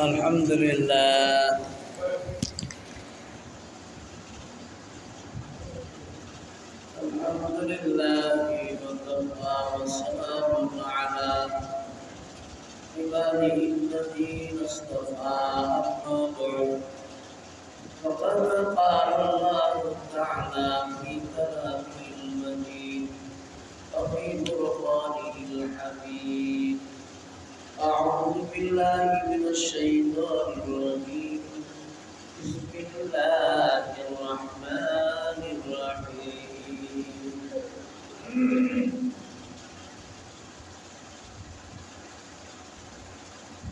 الحمد لله الحمد لله وكفى وسلام على عباده الذين اصطفى أما بعد فقد قال الله تعالى في كلامه المجيد وفي قرآنه الحميد أعوذ بالله من الشيطان الرجيم بسم الله الرحمن الرحيم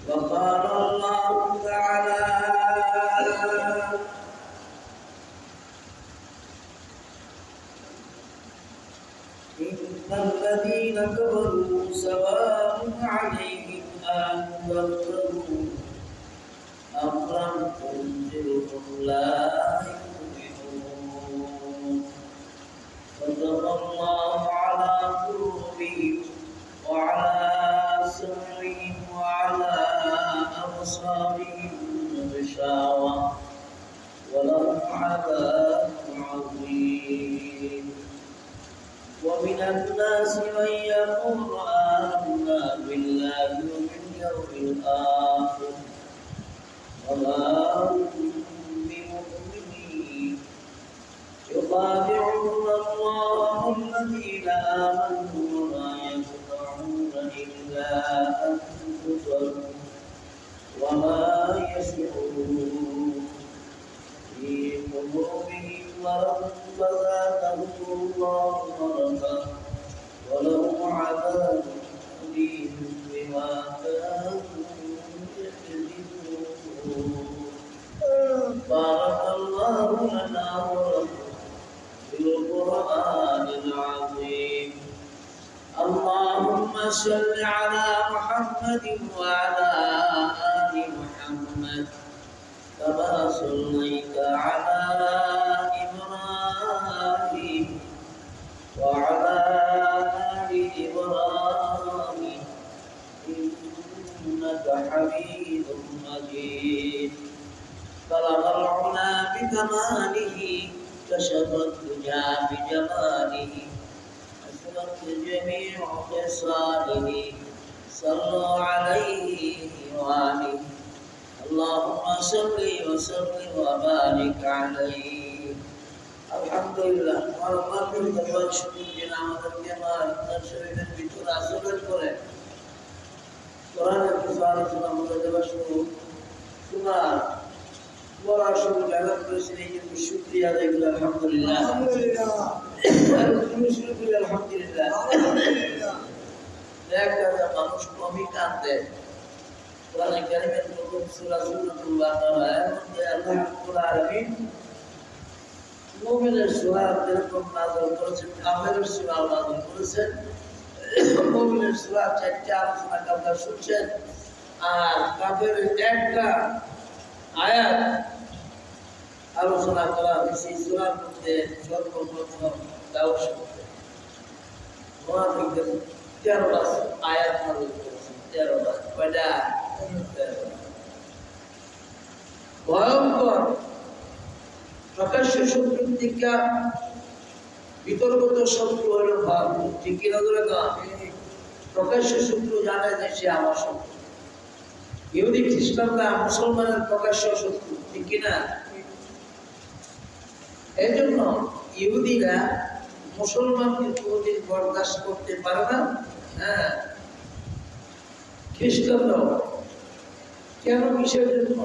وقال الله تعالى إن الذين كفروا سواء عليهم أنذرتهم أم لم تنذرهم لا يؤمنون ختم الله على قلوبهم وعلى سمعهم وعلى أبصارهم غشاوة ولهم عذاب عظيم ومن الناس من يقول آمنا بالله وباليوم الآخر وما هم بمؤمنين يخادعون الله الذين آمنوا وما يخدعون إلا أنفسهم وما يشعرون في قلوبهم مرض فزادهم الله مرضا ولهم عذاب أليم بما كانوا يكذبون بارك الله لنا ولكم في القرآن العظيم اللهم صل على محمد وعلى آل محمد كما صليت على إبراهيم وعلى آل إبراهيم إنك حميد مجيد بلغ العلا بكماله كشف الدجى بجماله أشرقت جميع خصاله صلوا عليه وآله اللهم صل وسلم وبارك عليه الحمد لله ورحمة الله شكر جنا আমাদেরকে আমার শরীরের ভিতরে আসরের করে কোরআনের কিতাব শোনা দেওয়া শুরু শোনা পড়া শুরু জানার করেছেন এই জন্য শুকরিয়া আদায় করি আলহামদুলিল্লাহ তুমি শুরু করি আলহামদুলিল্লাহ দেখা মানুষ কমই কাঁদে কোরআনে কারীমের প্রথম সূরা সূরাতুল বাকারার মধ্যে আল্লাহ রাব্বুল আলামিন মুমিনের সূরা যেরকম নাযিল করেছেন কাফেরের সূরা নাযিল করেছেন মুমিনের সূরা চারটি আলোচনা আমরা শুনছেন আর কাফেরের একটা আয়াত আলোচনা করা হয়েছে এই সূরার মধ্যে সর্বপ্রথম দাওয়াত শব্দ মুনাফিকদের 13টা আয়াত নাযিল করেছেন 13টা কয়টা ভয়ঙ্কর প্রকাশ্য শত্রুর দিকে বিতর্কত শত্রু হলো ভাব ঠিক কিনা ধরে না প্রকাশ্য শত্রু জানে যে সে আমার শত্রু ইহুদি খ্রিস্টানরা মুসলমানের প্রকাশ্য শত্রু ঠিক কিনা এই জন্য ইহুদিরা মুসলমানকে কোনোদিন বরদাস্ত করতে পারে না হ্যাঁ খ্রিস্টানরাও কেন কিসের জন্য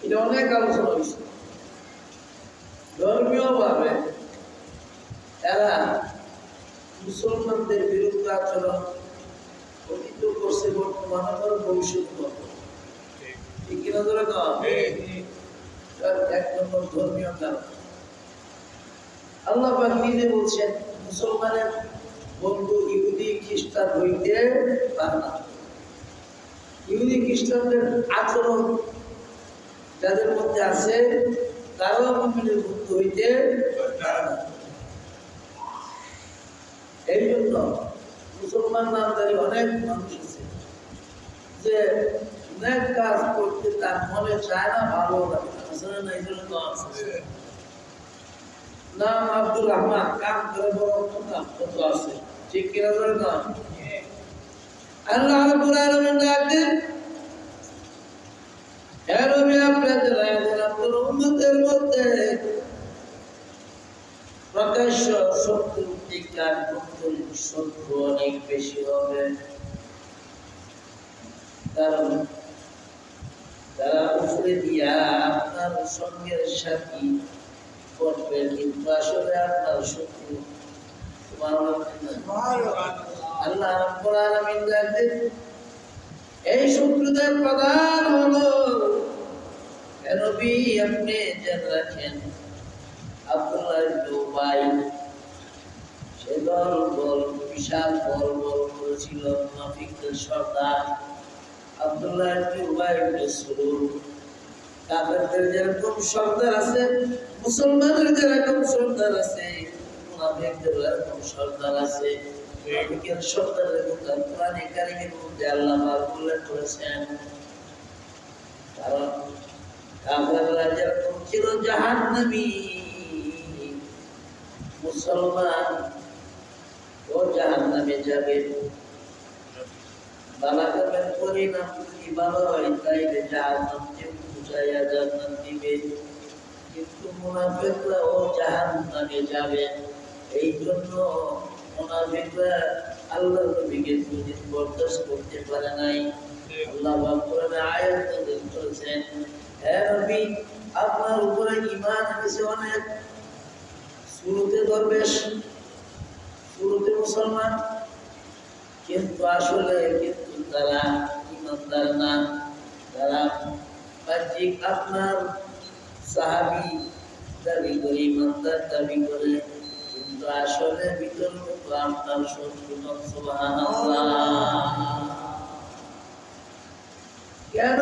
এটা অনেক আলোচনা হয়েছে ধর্মীয় ভাবে এরা মুসলমানদের বিরুদ্ধে আচরণ অতীত করছে বর্তমানে ভবিষ্যৎ ঠিক কিনা ধরে না এক নম্বর ধর্মীয় কারণ আল্লাহ পাক নিজে বলছেন মুসলমানের বন্ধু ইহুদি খ্রিস্টান হইতে পারে না ইহুদি খ্রিস্টানদের আচরণ যাদের মধ্যে আছে তারাও মুমিনের বন্ধু হইতে পারে না এই জন্য মুসলমান নামধারী অনেক মানুষ আছে যে নেক কাজ করতে তার মনে চায় না, ভালো লাগে না, আসলে না, এই জন্য তো আছে। নাম আব্দুর রহমান, কাম করে বড় নাম কত আছে, ঠিক কিনা বলে না? আল্লাহ রাব্বুল আলামিন ডাকেন, হে নবী আপনাদের আপনার উম্মতের মধ্যে প্রকাশ্য শত্রুর থেকে শত্রু অনেক বেশি হবে, কারণ তারা উপরে দিয়া আপনার সঙ্গের সাথী করবে, কিন্তু আসলে আপনার শত্রু। আল্লাহ রাব্বুল আলামিন দেখেন এই শত্রুদের প্রধান হলো, হে নবী আপনি জেনে রাখেন আব্দুল্লাহ ইবনে উবাই সে দল বিশাল বল করেছিল, মুনাফিকদের সর্দার আব্দুল্লাহ ইবনে উবাই ইবনে সুলুল। কাফেরদের যেরকম সর্দার আছে, মুসলমানদের যেরকম সর্দার আছে, মুনাফিকদের এরকম সর্দার আছে। মুনাফিকের সর্দারের কথা কোরআনে কারীমের মধ্যে আল্লাহ পাক উল্লেখ করেছেন, কারণ কাফেররা যেরকম ছিল জাহান্নামী, মুসলমান ও জাহান্নামে যাবে। বালাকামের পরিণাম যদি ভালো হয় তাইলে জাহান্নামকে বুঝাইয়া জান্নাত দিবে, কিন্তু মুনাফিকরা ও জাহান্নামে যাবে। এই জন্য মুনাফিকরা আল্লাহর নবীকে কোনদিন বরদাস্ত করতে পারে নাই। আল্লাহ পাক কোরআনে আয়াত নাযিল করেছেন, হে নবী আপনার উপরে ঈমান এনেছে অনেক, শুরুতে দরবেশ, শুরুতে মুসলমান, কিন্তু আসলে তারা ঈমানদার না। তারা বাহ্যিক আপনার সাহাবী দাবি করে, ঈমানদার দাবি করে, কিন্তু আসলে ভিতর তো আপনার শত্রু। সুবহানাল্লাহ। কেন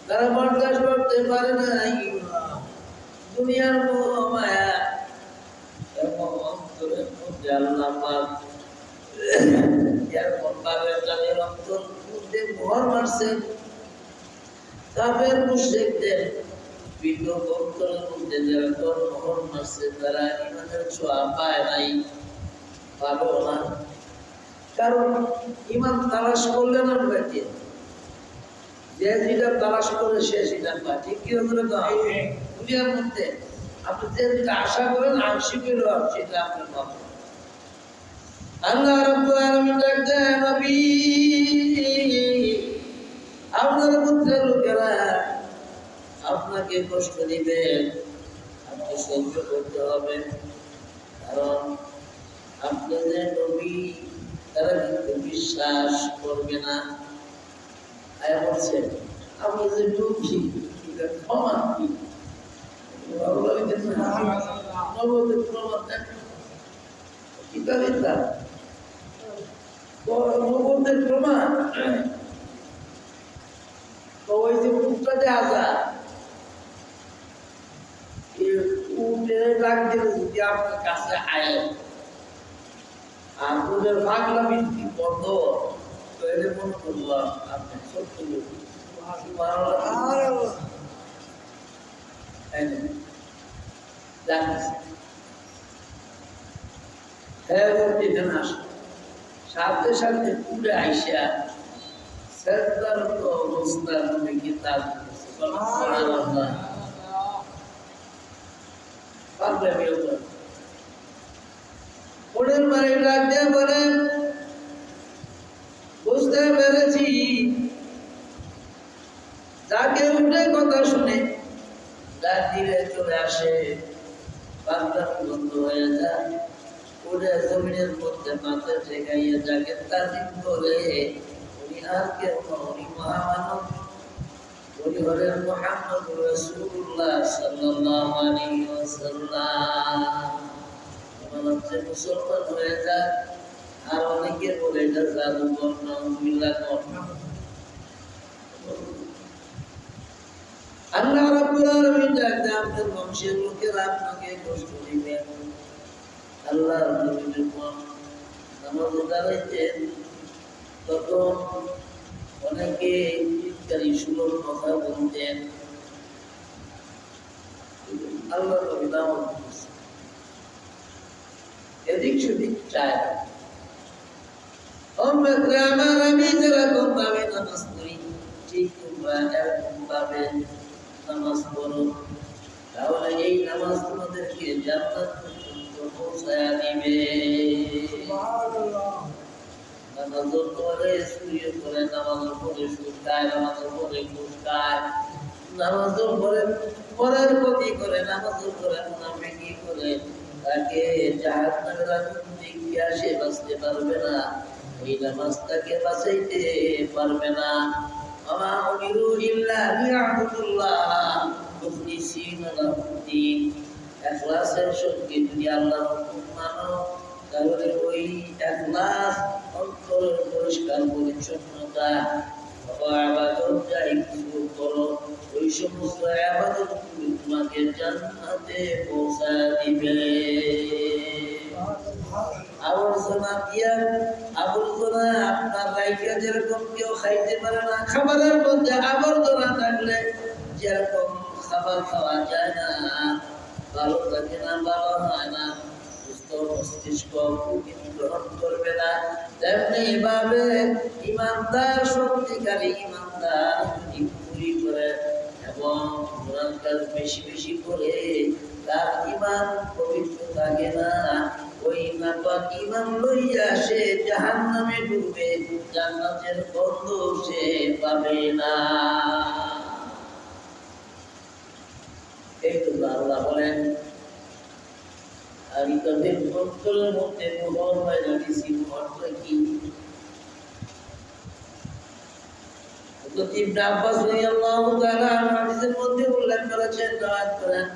তারা বরদাস্ত করতে পারে নাই? দুনিয়ার মোহ মায়া এবং অন্তরের মধ্যে আল্লাহ পাক এরকম ভাবে তাদের অন্তর মধ্যে মোহর মারছেন। কাফের মুশরিকদের বিদ্যুৎ অন্তরের মধ্যে যেরকম মোহর মারছে, তারা ঈমানের ছোঁয়া পায় নাই, পাবেও না। কারণ ঈমান তালাশ করলেন আমরা কি, যে যেটা তালাশ করে সে সেটা পায়, ঠিক কি বলে তো? দুনিয়ার মধ্যে আপনি যে যেটা আশা করেন আংশিক হলেও সেটা আপনি পাবেন। আল্লাহ রাব্বুল আলামিন ডাকতেন, নবী আপনার পুত্রের লোকেরা আপনাকে কষ্ট দিবে, আপনি সহ্য করতে হবে, কারণ আপনি যে নবী তারা কিন্তু বিশ্বাস করবে না। আয়া বলছে আপনি যে নবী এটা ক্ষমা কি ভালো লাগে না, নবদের প্রমাণ দেন কিতা দিতা নবদের প্রমাণ। তো ওই যে উঠটা যে আজাদ উঠে ডাক দিলে যদি আপনার কাছে আয় আর ওদের পাগলা বৃত্তি বন্ধ, তো এদের মনে করলাম আপনি সত্য লোক। সাথে সাথে পুরে আইসা সেজদার তো অবস্থার মধ্যে কিতাব ওদের বাড়ি রাখতে বলেন, বুঝতে পেরেছি যাকে উঠে কথা শুনে যা দিলে চলে আসে, বান্দা বন্ধ হয়ে যায়, উঠে জমিনের মধ্যে মাথা ঠেকাইয়া যাকে তাজিম করে, উনি আর কেউ উনি মহামানব, উনি হলেন মুহাম্মদ রাসূলুল্লাহ সাল্লাল্লাহু আলাইহি ওয়াসাল্লাম। হচ্ছে মুসলমান হয়ে যায়, আর অনেকে বলে এটা জাদুকর, নাউযুবিল্লাহ। আল্লাহ রাব্বুল আলামিন ডাকতে আপনার বংশের লোকেরা আপনাকে কষ্ট দিবে। আল্লাহ নবী যখন নামাজ দাঁড়াইতেন তখন অনেকে সুলভ কথা বলতেন, আল্লাহ নবী নামাজ পড়ছে, এদিক সেদিক চায় না। আমার আমি যেরকম ভাবে নামাজ পড়ি, ঠিক তোমরা এরকম ভাবে নামাজ পড়ো, তাহলে এই নামাজ তোমাদেরকে জান্নাত পর্যন্ত পৌঁছায়া দিবে। নামাজের পরে শুয়ে পড়ে, নামাজের পরে শুকায়, নামাজের পরে ঘুষকায়, নামাজের পরে পরের ক্ষতি করে, নামাজের পরে মুনাফিকি করে, তাকে জাহান্নামের আগুন থেকে আসে বাঁচতে পারবে না, এই নামাজ তাকে বাঁচাইতে পারবে না। আমা উমিরু ইল্লা লিয়াবুদুল্লাহ মুখলিসিনা লাহুদ্দিন। ইখলাসের সঙ্গে যদি আল্লাহর হুকুম মানো, তাহলে ওই ইখলাস, অন্তরের পরিষ্কার পরিচ্ছন্নতা, ইবাদত যাই কিছু করো, ওই সমস্ত ইবাদতগুলো তোমাকে জান্নাতে পৌঁছা দিবে। আবর্জনা দিয়া, আবর্জনা আপনার লাইফে যেরকম কেউ খাইতে পারে না, খাবারের মধ্যে আবর্জনা থাকলে যেরকম খাবার খাওয়া যায় না, ভালো থাকে না, ভালো হয় না, মস্তিষ্ক গ্রহণ করবে না, তেমনি ভাবে ইমানদার, সত্যিকারী ইমানদার যদি চুরি করে এবং গুনাহ কাজ বেশি বেশি করে, তার ইমান পবিত্র থাকে না, ওই নাপাক ইমান লইয়া সে জাহান্নামে ডুবে, জান্নাতের গন্ধ সে পাবে না। এই তো আল্লাহ বলেন, আমি তাদের অন্তরের মধ্যে মোহর বাইরে দিছি। মোহরটা কি? ইবনে আব্বাস রাদিয়াল্লাহু তাআলা হাদিসের মধ্যে উল্লেখ করেছেন, দোয়া করেন,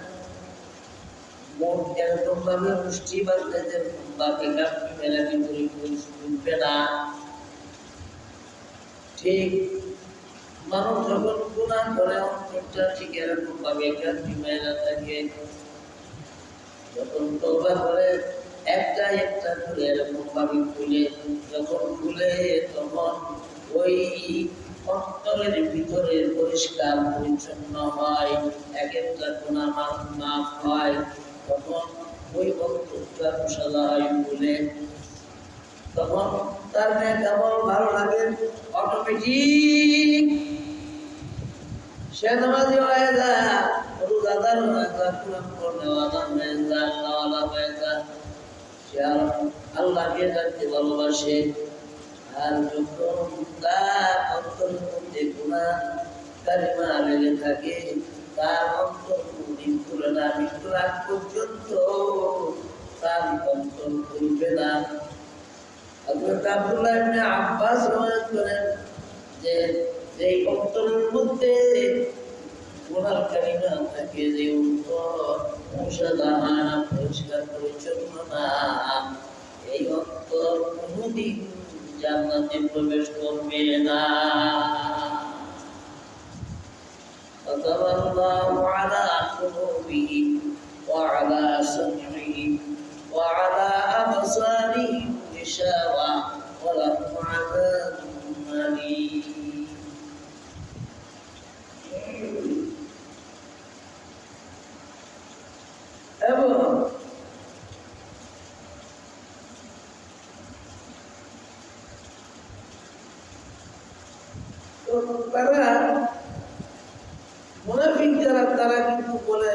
মন এরকম ভাবে মুষ্টি বাঁধলে যে বাকি কাপড় মেলা ভিতরে উঠবে না। ঠিক মানুষ যখন গুনাহ করে, অন্তরটা ঠিক এরকম ভাবে কাপড় মেলা থাকে, যখন তওবা করে একটা একটা করে এরকম ভাবে খুলে, যখন খুলে তখন ওই অন্তরের ভিতরে পরিষ্কার পরিচ্ছন্ন হয়, এক একটা গুনাহ মাফ হয়, তখন ওই অন্তরটা সাদা হয় খুলে, তখন তার নেক আমল ভালো লাগে, অটোমেটিক সে নামাজি হয়ে যায়, রোজাদার হয়ে যায়, কুরআন পড়নেওয়ালা হয়ে যায়, আল্লাহওয়ালা হয়ে যায়, সে আল্লাহকে জানতে ভালোবাসে। আর যখন তার অন্তরের মধ্যে গুনাহ কালিমা লেগে থাকে, তার অন্তর কোনদিন খুলে না, মৃত্যুর আগ পর্যন্ত তার অন্তর খুলবে না। হযরত আব্দুল্লাহ ইবনে আব্বাস রাদিয়াল্লাহু করেন যে এই অন্তরের মধ্যে গুনাহ কালিমা থাকে, যে অন্তর মুশাদা পরিষ্কার পরিচ্ছন্ন না, এই অন্তর কোনদিন জান্নাতে প্রবেশ করবে না। আল্লাহু আলা কুলুবিহিম ওয়া আলা সামঈহিম ওয়া আলা আবসারিহিম গিশাওয়া ওয়া লাহুম আযাবুন আলীম। এবং তারা মুনাফিক যারা, তারা কিন্তু বলে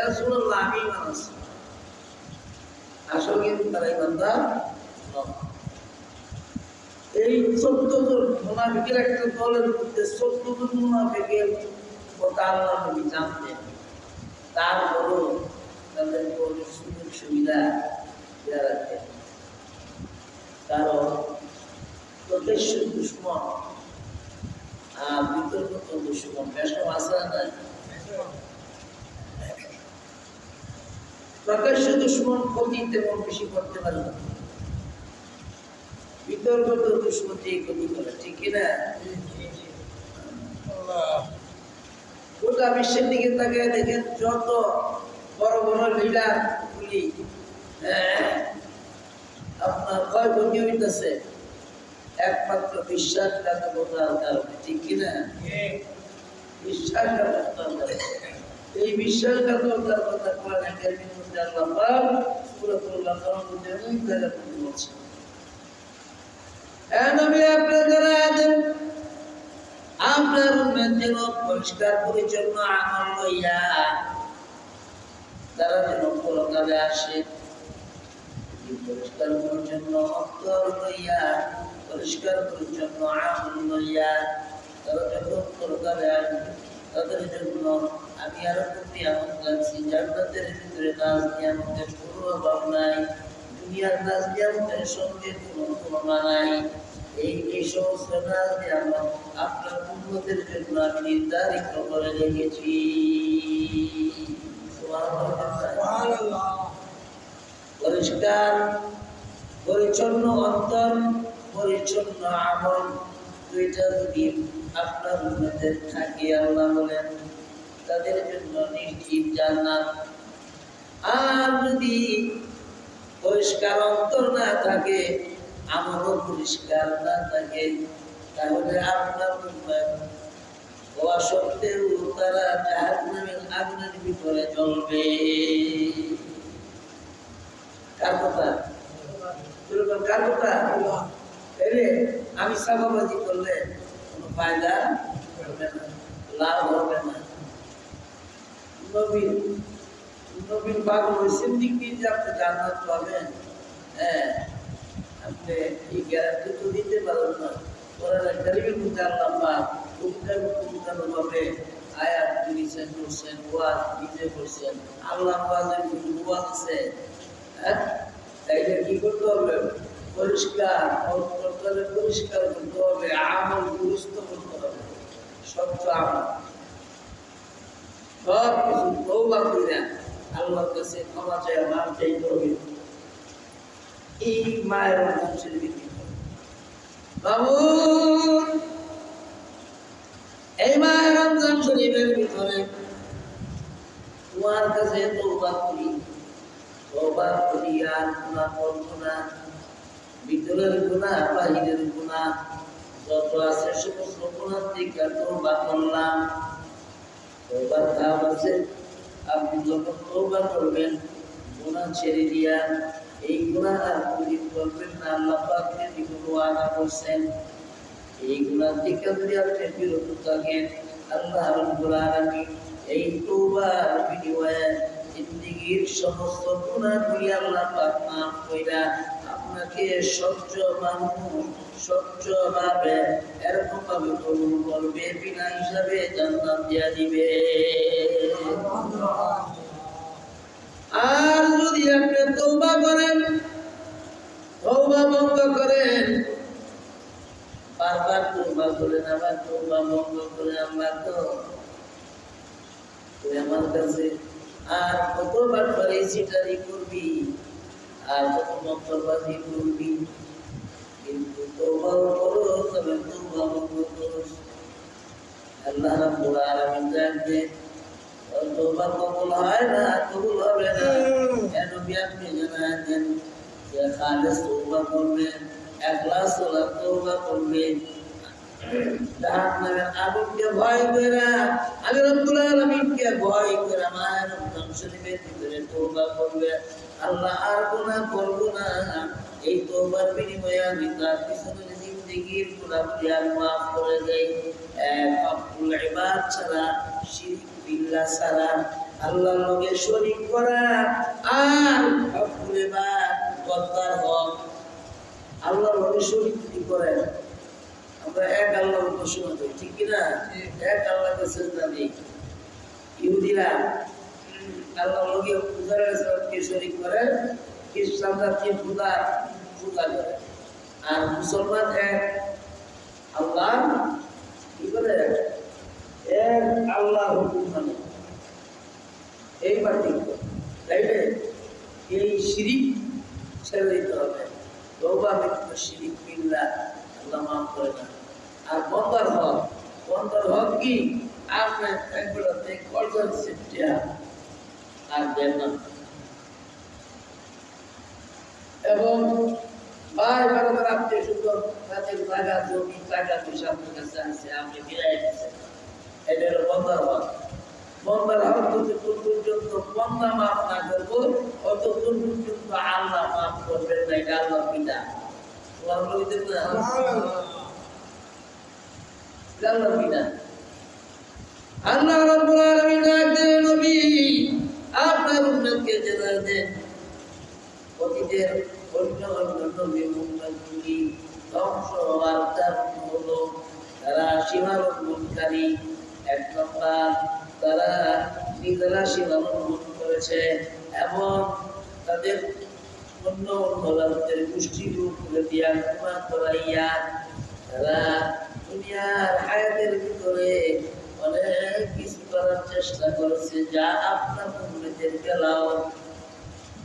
রাসূলুল্লাহ আমি ঈমান আনছি, আসলে কিন্তু তারা ইমানদার নয়। এই 14 জন মুনাফিকের একটা দলের মধ্যে 14 জন মুনাফিকের কথা আল্লাহ নবী জানতেন, তারপরও তাদের কোনো সুযোগ সুবিধা দেওয়া রাখতেন। কারণ প্রত্যক্ষ দুশ্মন আর বিতর্ক দুশ্মন বেশম আছে না, প্রকাশ্য দুশ্মন ক্ষতি তেমন বেশি করতে পারে না, বিতর্ক দুশ্মন দিয়ে ক্ষতি করে, ঠিক কিনা? গোটা বিশ্বের দিকে তাকিয়ে দেখেন, যত বড় বড় লিডার গুলি আপনার ক্ষয়ক্ষতি হইতেছে একমাত্র বিশ্বাসঘাতকতার কারণে, ঠিক কিনা? বিশ্বাসঘাতকতা করে। এই বিশ্বাসঘাতকতার কথা কোরআনে কারীমের মধ্যে আল্লাহ পাক সূরাতুল বাকারার মধ্যে অনেক জায়গায় বলেছেন। এ নবী আপনি জানেন আপনার উম্মতের পরিষ্কার পরিচ্ছন্ন আমল লইয়া তারা যেন পরকালে আসে, পরিষ্কার পরিচ্ছন্ন অন্তর লইয়া পরিষ্কার পরিচ্ছন্ন আমল লইয়া তারা যখন পরকালে আসবে তাদের জন্য আমি আরো নিয়ামত রাখছি। জান্নাতের ভিতরে নাজ নিয়ামতের কোনো অভাব নাই, দুনিয়ার নাজ নিয়ামতের সঙ্গে কোনো তুলনা নাই। এই সমস্ত নাজ নিয়ামত আপনার উম্মতের জন্য আমি নির্ধারিত করে রেখেছি। পরিষ্কার পরিচ্ছন্ন অন্তর, পরিচ্ছন্ন আমল, দুইটা যদি আপনার উম্মতের থাকে আল্লাহ বলেন তাদের জন্য নিশ্চিত জান্নাত। আর যদি পরিষ্কার অন্তর না থাকে, আমলও পরিষ্কার না থাকে, তাহলে আপনার উম্মত হওয়া সত্ত্বেও তারা জাহান্নামের আগুনের ভিতরে জ্বলবে। কার কথা? কার কথা? আমি সাবাবাজি করলে কোনো ফায়দা হবে না, লাভ হবে না। নবীর পাগল সিদ্দিক যে আপনি জান্নাত পাবেন, হ্যাঁ, আপনি এই গ্যারান্টি তো দিতে পারেন না। কোরআনে কারীমের মধ্যে আল্লাহ পাক ভাবে আয়াত দিয়েছেন, করছেন, ওয়াজ নিজে করছেন। আল্লাহ ওয়াজের ওয়াজ আছে, হ্যাঁ, তাইলে কি করতে হবে? পরিষ্কার অন্তরে পরিষ্কার করতে হবে, আমল দুরুস্ত করতে হবে, স্বচ্ছ আমল, সব কিছু তওবা করে আল্লাহর কাছে ক্ষমা চাই, মাফ চাইতে হবে। এই মায়ের রমজান শরীফের ভিতরে বাবু, এই মায়ের রমজান শরীফের ভিতরে তোমার কাছে তওবা করি, তওবা করি আর গুনাহ করব না। ভিতরের গুনাহ, বাহিরের গুনাহ যত আছে সমস্ত গুনাহ থেকে তওবা করলাম। তওবার কাজ আছে, আপনি যখন তওবা করবেন, গুনাহ ছেড়ে দিয়া এই গুনাহ আর কোনদিন করবেন না। আল্লাহ পাক যে ওয়াদা করছেন, এই গুনাহ থেকে যদি আপনি বিরত থাকেন, আল্লাহ রাব্বুল আলামিন এই তওবার বিনিময়ে জিন্দেগীর সমস্ত গুনাহগুলি আল্লাহ পাক মাফ কইরা আপনাকে স্বচ্ছ মানুষ, স্বচ্ছভাবে এরকম ভাবে কবুল করবে, বিনা হিসাবে জান্নাত দিয়া দিবে। আর যদি আপনি তওবা করেন, তওবা বন্ধ করেন, বারবার তওবা করেন, আবার তওবা বন্ধ করে আল্লাহ তো তুই আমার কাছে আর কতবার পরে সিটারি করবি, আর কত মন্তরবাজি করবি, কিন্তু তওবা করো, তবে তওবা বন্ধ করো। আল্লাহ রাব্বুল আলামিন জানেন তওবা কবুল হয় না, কবুল হবে না। কেন আপনি জানেন যে খালেস তওবা করবেন, ইখলাস ওয়ালা তওবা করবেন, জাহান্নামের আগুনকে ভয় কইরা, আমি রব্বুল আলামিনকে ভয় কইরা মায়ের রমজান শরীফের ভিতরে তওবা করবে, আল্লাহ আর গুনাহ করব না। এই তওবার বিনিময়ে আমি তার পিছনের জিন্দেগীর গুনাহগুলি আর মাফ করে দেই। এক আব্দুল ইবাদ ছাড়া, শিরক বিল্লাহ ছাড়া, আল্লাহর লগে শরীক করা আর আব্দুল ইবাদ গদ্দার হক, আল্লাহর লগে শরীক করে। আমরা এক আল্লাহর উপাসনা করি, ঠিক কিনা? এক আল্লাহকে সিজদা দিই। ইহুদিরা আল্লাহর লগে পূজাকে শরীক করে, খ্রিস্টানরা কি পূজা করে, আর মুসলমান এক আল্লাহ কি করে, এক আল্লাহ হুকুম মানে এই পার্থক্য। তাইলে এই শিরিক ছেড়ে দিতে হবে। তওবা ব্যতীত শিরিক বিল্লাহ আল্লাহ মাফ করে না। আর বন্দার হক কি? আপনার একবারে কর্জন সিটিয়া আর দেন না। এবং ভাই বারবার আপনি শুধু তাদের জায়গা জমি টাকা পয়সা আপনার কাছে আছে, আপনি ফিরাই দিচ্ছেন, এটা হলো বন্দার হক। বন্দার হক যতক্ষণ পর্যন্ত বন্দা মাফ না করবো ততক্ষণ পর্যন্ত আল্লাহ মাফ করবেন না। এটা আল্লাহ বিনা আল্লাহ বিনা। আল্লাহ রাব্বুল আলামিন ডাকলেন, নবী আপনার উম্মতকে জানান দেন অতীতের অন্য অন্য নবী উম্মতগুলি ধ্বংস হওয়ার কারণ হলো তারা সীমা লঙ্ঘনকারী। এক নম্বর, তারা নিজেরা সীমা লঙ্ঘন করেছে এবং তাদের অন্য অন্য রাজ্যের গোষ্ঠীর উপরে দিয়া ক্ষমা করাইয়া তারা দুনিয়ার হায়াতের ভিতরে অনেক কিছু করার চেষ্টা করেছে যা আপনার উম্মতের গেলাও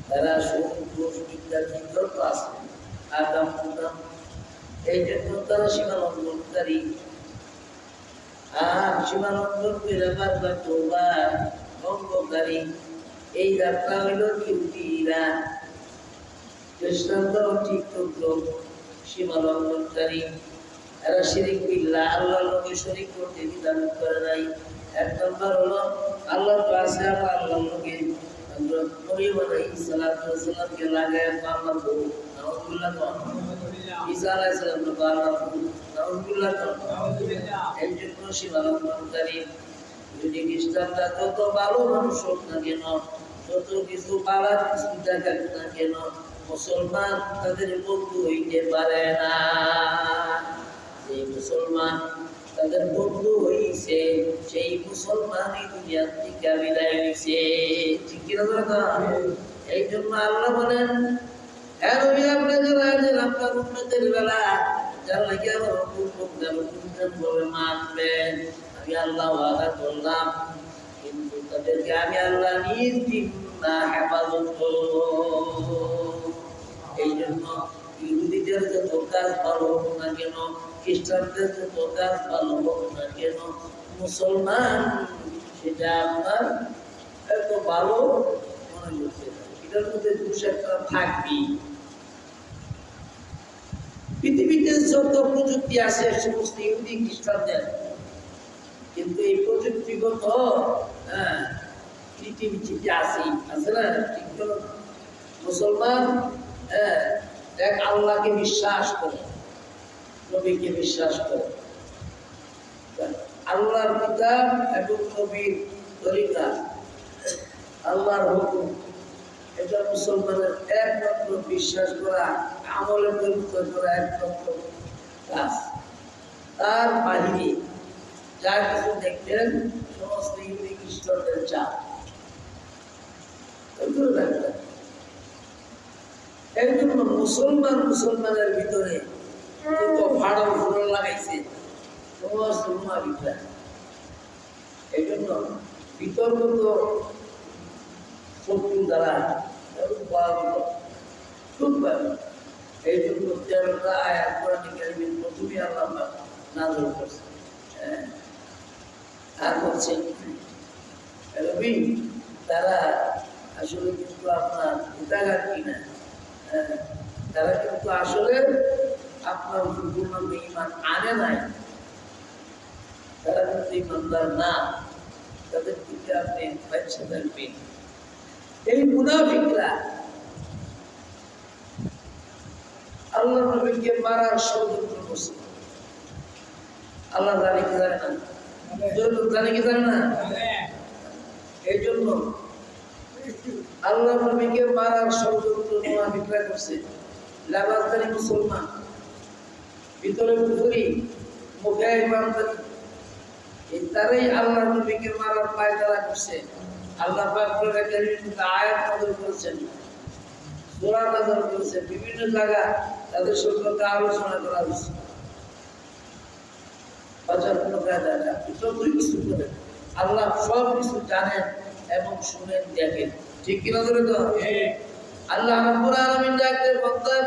তারা সমুদ্র আছে আগাম এই জন্য তারা সীমা লঙ্ঘনকারী। আর সীমা লঙ্ঘন করে বারবার তওবা ভঙ্গকারী। এই যাত্রা হইল ইহুদিরা। খ্রিস্টানরাও ঠিক করলো সীমা লঙ্ঘনকারী। এরা শিরিক বিল্লাহ, আল্লাহর লগে শরীক করতে বিধান করে নাই। এক নম্বর হলো আল্লাহ তো আছে, আবার আল্লাহর লগে মরিয়ম আলাইহিস সালামকে লাগায় আল্লাহর বউ নাউজুবিল্লাহ। ঈসা আলাইহিস সালাম তো আল্লাহর বউ নাউজুবিল্লাহ। এই জন্য সীমা লঙ্ঘনকারী। যদি খ্রিস্টানরা যত ভালো মানুষ হোক না কেন, যত কিছু পাড়ার কিছু দেখাক না কেন, মুসলমান তাদের বন্ধু হইতে পারে না। যে মুসলমান তাদের বন্ধু হইছে সেই মুসলমানই দুনিয়ার থেকে বিদায় হইছে। ঠিক কি না? এই জন্য আল্লাহ বলেন, হ্যাঁ নবী আপনি জানেন আপনার উম্মতের বেলা যারা নাকি আমার হুকুম বলে মানবেন, আমি আল্লাহ ওয়াদা করলাম কিন্তু তাদেরকে আমি আল্লাহ নিজ দিন না হেফাজত করব। এই জন্য ইহুদিদের যত কাজ ভালো হোক না কেন, খ্রিস্টানদের যত কাজ ভালো হোক না কেন, মুসলমান সেটা আপনার এত ভালো মনে করতে পারে। এটার মধ্যে দোষ একটা থাকবেই। পৃথিবীতে যত প্রযুক্তি আছে সমস্ত ইহুদি খ্রিস্টানদের, কিন্তু এই প্রযুক্তিগত পৃথিবীতে আছে না? ঠিক মুসলমান এক আল্লাহকে বিশ্বাস করে, নবীকে বিশ্বাস করে, আল্লাহর কিতাব এবং নবীর তরিকা, আল্লাহর হুকুম, এটা মুসলমানের একমাত্র বিশ্বাস করা, আমলে পরিণত করা একমাত্র কাজ। তার বাহিরে যা কিছু দেখবেন সমস্ত ইহুদি খ্রিস্টানদের চাপ। এই জন্য মুসলমানের ভিতরে ফাড়ল ফুড়ল লাগাইছে সমস্ত মুনাফিকরা। এই জন্য বিতর্কিত শত্রু দ্বারা খুব ভালো। এই জন্য 13টা আয়াত কোরআনে কারীমের প্রথমে আল্লাহ নাযিল করছে। আর বলছে রবি তারা আসলে কিন্তু আপনার হিতাঘাত কিনা, তারা কিন্তু আসলে আপনার পূর্ণ ঈমান আনে নাই, তারা কিন্তু ঈমানদার না, তাদের দিকে আপনি বাচ্চা থাকবেন। এই মুনাফিকরা আল্লাহ নবীকে মারার ষড়যন্ত্র করছে। আল্লাহ জানে কি জানে না? জানে কি জানে না? এই জন্য আল্লাহ নবীকে মারার ষড়যন্ত্র মুনাফিকরা করছে। লাবাসদারি মুসলমান, ভিতরে কুফরি, মুখে ইমানদারি, এই তারাই আল্লাহ নবীকে মারার পায়তারা করছে। আল্লাহ পাক কোরআনে কারীমে আয়াত নাযিল করেছেন, সূরা নাযিল করেছেন, বিভিন্ন জায়গায় তাদের সম্পর্কে আলোচনা করা হয়েছে। বাজার কোনো কায়দা না, যতই কিছু করেন আল্লাহ সব কিছু জানেন এবং শুনেন, দেখেন। ঠিক কিনা ধরে তো? আল্লাহ রাব্বুল আলামিন ডাকতে বলতেন,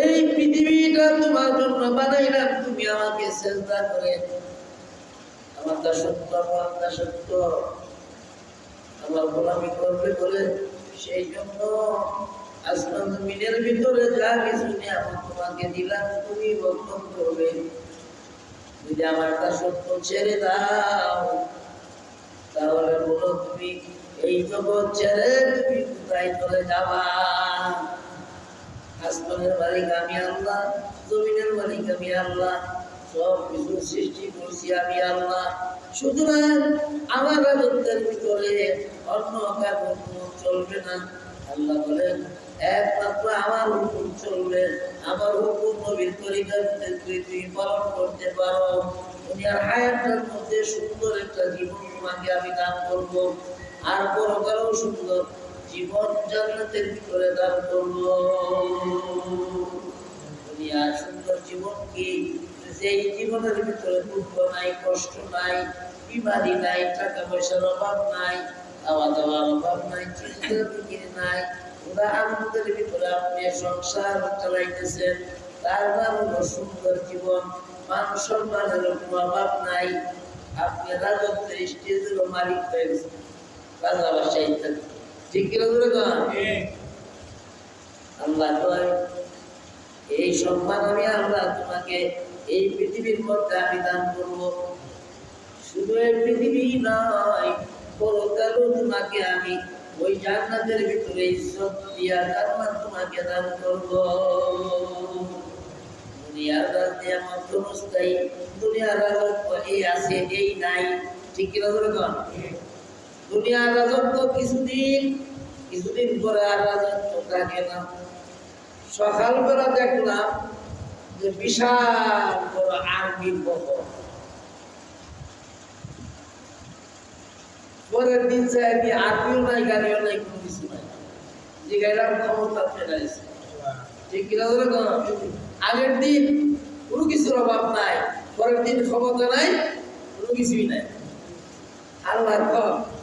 এই পৃথিবীটা তোমার জন্য বানাইলাম, তুমি আমাকে সিজদা করে আমার দাসত্ব আমার গোলামি করবে বলে, সেই জন্য আসমান জমিনের ভিতরে যা কিছু নিয়ামত তোমাকে দিলাম তুমি বর্তন করবে। যদি আমার দাসত্ব ছেড়ে দাও তাহলে বলো তুমি এই জগৎ ছেড়ে তুমি কোথায় চলে যাবা? আসমানের মালিক আমি আল্লাহ, জমিনের মালিক আমি আল্লাহ, সব কিছু সৃষ্টি করছি আমি আল্লাহ। সুতরাং আমার রাজত্বের ভিতরে অন্য কারো চলবে না। আল্লাহ বলেন একমাত্র আমার হুকুম চলবে, আমার হুকুম নবীর তরিকার তুমি পালন করতে পারো। দুনিয়ার হায়াতের মধ্যে সুন্দর একটা জীবন তোমাকে আমি দান করব, আর পরকালেও সুন্দর জীবন জান্নাতের ভিতরে দান করব। দুনিয়ার সুন্দর জীবন কি? যেই জীবনের ভিতরে দুঃখ নাই, কষ্ট নাই, বিমারি নাই, টাকা পয়সার অভাব নাই, খাওয়া দাওয়ার অভাব নাই, চিন্তা ফিকির নাই, পুরা আনন্দের ভিতরে আপনি সংসার চালাইতেছেন, তার নাম হলো সুন্দর জীবন। মান সম্মানের কোনো অভাব নাই, আপনি রাজত্বের স্টেজেরও মালিক হয়ে গেছেন, রাজা বাসায় ইত্যাদি। ঠিক কিনা ধরে আল্লাহ কয় এই সম্মান আমি আল্লাহ তোমাকে এই পৃথিবীর মধ্যে আমি দান করবো। শুধু এই পৃথিবী নয়, পরকালও তোমাকে আমি ওই জান্নাতের ভিতরে ইজ্জত দিয়া জান্নাত তোমাকে দান করবো। দুনিয়ার রাজত্ব আমার ক্ষণস্থায়ী, দুনিয়ার রাজত্ব এই আছে এই নাই। ঠিক কিনা ধরে দুনিয়ার রাজত্ব কিছুদিন পরে আর রাজত্ব থাকে না। সকালবেলা দেখলাম যে বিশাল বড় আর্মির বহর, পরের দিন চাই আমি আর্মিও নাই, গাড়িও নাই, কোনো কিছু নাই, যে গাড়ির ক্ষমতা ফেরাইছে। ঠিক কিনা ধরে আগের দিন কোনো কিছুর অভাব নাই, পরের দিন ক্ষমতা নাই, কোনো কিছুই নাই। আল্লাহ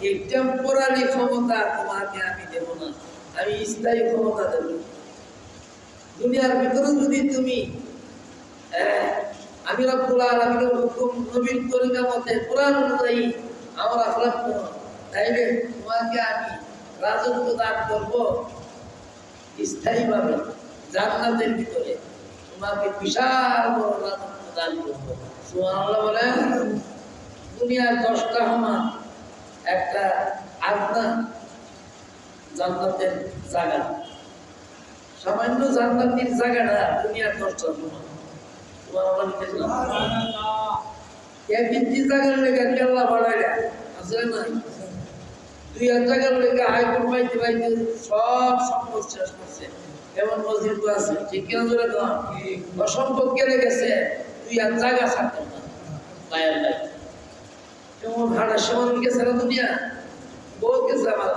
এই টেম্পোরারি ক্ষমতা তোমাকে আমি দেব না, আমি স্থায়ী ক্ষমতা দেব। দুনিয়ার ভিতরে যদি তুমি আমি রব্বুল আলামিনের হুকুম নবীর তরিকা মতে কোরআন অনুযায়ী আমার আখলাক করো, তাইলে তোমাকে আমি রাজত্ব দান করব স্থায়ীভাবে জান্নাতের ভিতরে, তোমাকে বিশাল বড় রাজত্ব দান করবো। সুবহানাল্লাহ বলেন। দুনিয়ার 10টা সমান একটা আদনা জান্নাতের জায়গা, সামান্য জান্নাতের জায়গাটা দুনিয়ার 10টা সমান। জায়গার লেগে কেল্লা বাড়াইলা আসলে নাই, 2000 জায়গার লেগে হাইকোর্ট পাইতে পাইতে সব সম্পদ শেষ করছে। এমন মসজিদ আছে, ঠিক কেন ধরে অসম্পদ কেড়ে গেছে, 2000 জায়গা ছাড়তেন না পায়ের নাই। কেমন ভাড়া সমান গেছে না দুনিয়া, বহুত গেছে। আমার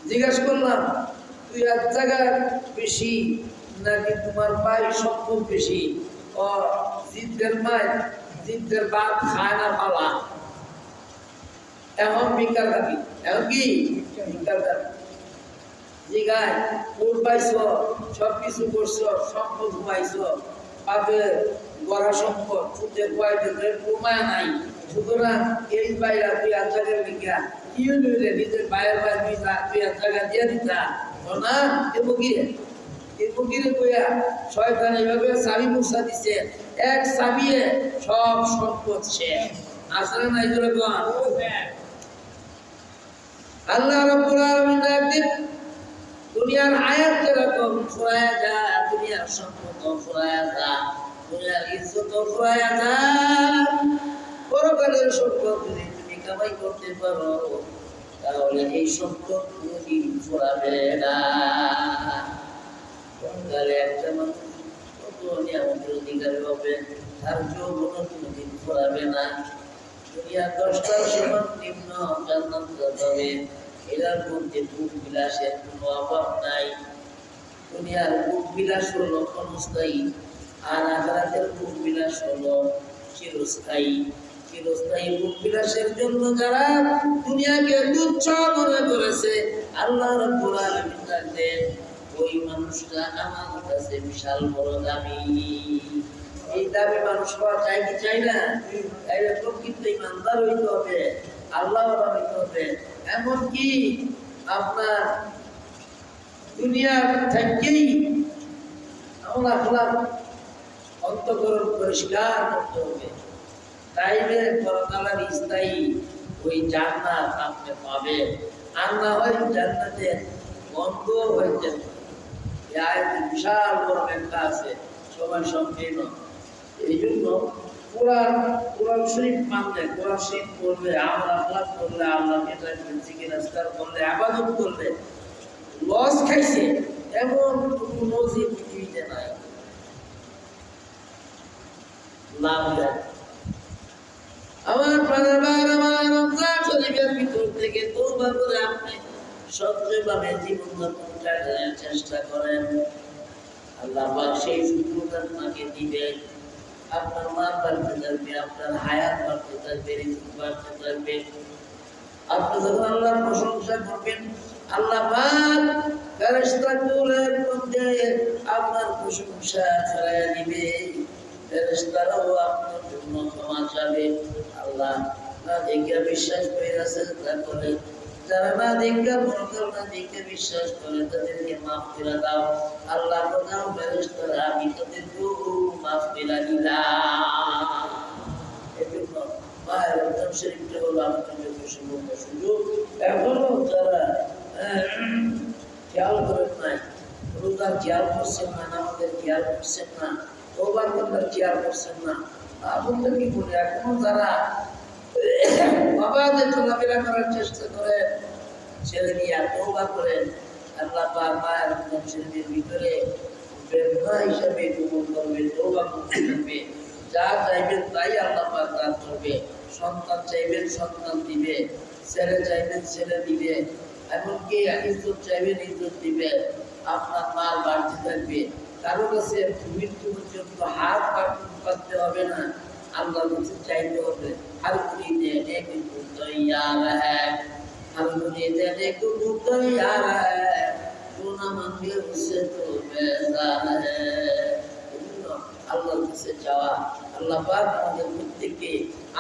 জিজ্ঞাসা করলাম 2000 জায়গা বেশি নাকি তোমার ভাই সম্পদ বেশি? ও জিদ্দের মায় জিদ্দের বাপ খায় না পালা, এখন ভিক্ষার দাবি, এখন কি ভিক্ষার দাবি। জিগায় ফুল পাইছ, সব কিছু করছো, সম্পদ পাইছ, বাপের গড়া সম্পদ, সুদের বয়সের প্রমায় নাই। সুতরাং এই বাইরা 2000 জায়গার ভিক্ষা কি হইলে নিজের ভাইয়ের ভাই 2000 জায়গা দিয়ে দিতা না? ফকিরে কইয়া শয়তান এইভাবে চাবি মুছা দিছে, এক চাবিয়ে সব সম্পদ শেষ। আসলে নাই জোরে কোন আল্লাহ রাব্বুল আলামিন একদিন দুনিয়ার হায়াত যেরকম ফুরায়া যা, দুনিয়ার সম্পদ ফুরায়া যা, দুনিয়ার ইজ্জত ফুরায়া যা, পরকালের সম্পদ যদি তুমি কামাই করতে পারো তাহলে এই সম্পদ কোনদিন ফুরাবে না। পরকালে একটা মানুষ কত নিয়ামতের অধিকারী হবে, তার যৌবন কোনদিন ফুরাবে না। দুনিয়ার 10টার সমান নিম্ন জান্নাত হবে, এর মধ্যে ভোগ বিলাসের কোনো অভাব নাই। দুনিয়ার ভোগ বিলাস হলো ক্ষণস্থায়ী, আর আখিরাতের ভোগ বিলাস হলো চিরস্থায়ী। চিরস্থায়ী ভোগ বিলাসের জন্য যারা দুনিয়াকে তুচ্ছ মনে করেছে, আল্লাহ রাব্বুল আলামিন বলেন ওই মানুষটা আমার কাছে বিশাল বড় দামি। এই দামি মানুষ পাওয়া যায় কি চাই না? তাইলে প্রকৃত ইমানদার হইতে হবে, আল্লাহ হইতে হবে। এমনকি আপনার দুনিয়ার থেকেই আমরা অন্তঃকরণ পরিষ্কার করতে হবে, তাইলে পরকালের স্থায়ী ওই জান্নাত আপনি পাবেন। আর না হয় জান্নাতের বন্ধ হয়ে যাবে। এই আয়াতে বিশাল বড় ব্যাখ্যা আছে, সময় সংকীর্ণ। এই জন্য কোরআন শরীফ মানলে, কোরআন শরীফ পড়লে, আমল আখলাক করলে, আল্লাহকে ডাকবেন, জিকির আজকার করলে, ইবাদত করলে লস খাইছে এমন কোনো নজির পৃথিবীতে নাই। লাভ যায়। আমার প্রাণের ভাইয়ের, আমার রমজান শরীফের ভিতর থেকে তওবা করে আপনি সত্যভাবে জীবন যাপন করার চেষ্টা করেন। আল্লাহ পাক সেই সুযোগ আপনাকে দিবেন। আপনার মান বাড়তে থাকবে, আপনার হায়াত বাড়তে থাকবে, রিজিক বাড়তে থাকবে। আপনি যখন আল্লাহর প্রশংসা করবেন, আল্লাহ পাক ফেরেশতাকুলের মধ্যে আপনার প্রশংসা ছড়াইয়া দিবে। ফেরেশতারাও আপনার জন্য ক্ষমা চাবে। আল্লাহ না দেখে বিশ্বাস করে আছেন তা করে, যারা না দেখে পরকাল না দেখে বিশ্বাস করে তাদেরকে মাফ করে দাও। আল্লাহ প্রধান ফেরেশতারা আমি তাদেরকেও মাফ করে দিলাম। এজন্য মায়ের রমজান শরীফটা হলো আমাদের সুবর্ণ সুযোগ। এখনো যারা খেয়াল করেন নাই, রোজার খেয়াল করছেন না, নামাজের খেয়াল করছেন না, তওবার করার খেয়াল করছেন না, আপনাদের কি বলে এখনো যারা বাবাদের চলাফেরা করার চেষ্টা করেন, ছেলে নিয়ে তওবা করেন, আল্লাহ পাক মায়ের রমজান শরীফের ভিতরে বেদনা হিসাবে কবুল করবে, তওবা করতে থাকবে। যা চাইবেন তাই আল্লাহ পাক দান করবে। সন্তান চাইবেন সন্তান দিবে, ছেলে চাইবেন ছেলে দিবে, এমনকি ইজ্জত চাইবেন ইজ্জত দিবে। আপনার মাল বাড়তে থাকবে। কারো কাছে মৃত্যু পর্যন্ত হাত পাততে হবে না, আল্লাহর কাছে চাইতে হবে। हर कोई देने को तैयार है, हर कोई देने को तैयार है, जो न मांगे उससे तो बेजार है। আল্লাহর কাছে চাওয়া। আল্লাহ পাক আমাদের প্রত্যেককে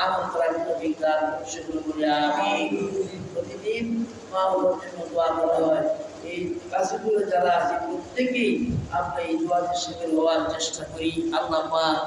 আমল করার তৌফিক দান করুন, সেগুলো বলে আমিন। প্রতিদিন মা বাবার জন্য দোয়া করা হয়। এই কাছেগুলো যারা আছে প্রত্যেকেই আমরা এই দোয়াতে শামিল হওয়ার চেষ্টা করি। আল্লাহ পাক